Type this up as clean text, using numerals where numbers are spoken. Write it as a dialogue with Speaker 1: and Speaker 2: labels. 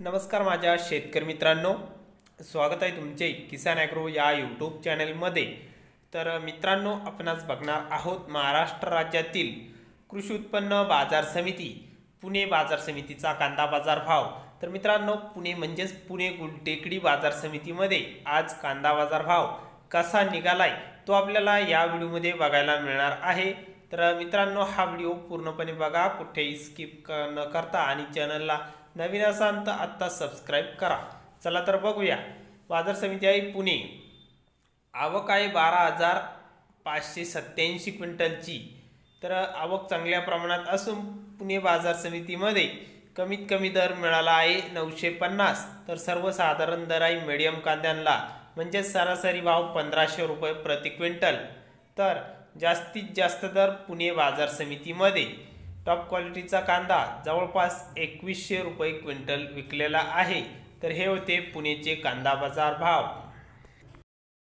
Speaker 1: नमस्कार माझ्या शेतकरी मित्रांनो, स्वागत आहे तुमचे किसान ॲग्रो या यूट्यूब चॅनलमध्ये। तर मित्रांनो, आपण आज बघणार आहोत महाराष्ट्र राज्यातील कृषी उत्पन्न बाजार समिती पुणे बाजार समितीचा कांदा बाजार भाव। तर मित्रांनो, पुणे म्हणजेच पुणे गुलटेकडी बाजार समितीमध्ये आज कांदा बाजार भाव कसा निघालाय तो आपल्याला या व्हिडिओमध्ये बघायला मिळणार आहे। तर मित्रांनो, हा व्हिडिओ पूर्णपणे बघा, कुठेही स्किप न करता, आणि चॅनलला नवीन असाल तर आता सबस्क्राइब करा। चला तर बघूया। बाजार समिती आहे पुणे, आवक आहे 12,587 क्विंटलची। तर आवक चांगल्या प्रमाणात असून पुणे बाजार समितीमध्ये कमीत कमी दर मिळाला आहे 950। तर सर्वसाधारण दर आहे मीडियम कांद्यांना, म्हणजे सरासरी भाव 1500 रुपये प्रति क्विंटल। तर जास्तीत जास्त दर पुणे बाजार समितीमध्ये टॉप क्वालिटीचा कांदा जवळपास 2100 रुपये क्विंटल विकलेला आहे। तर हे होते पुणेचे कांदा बाजार भाव।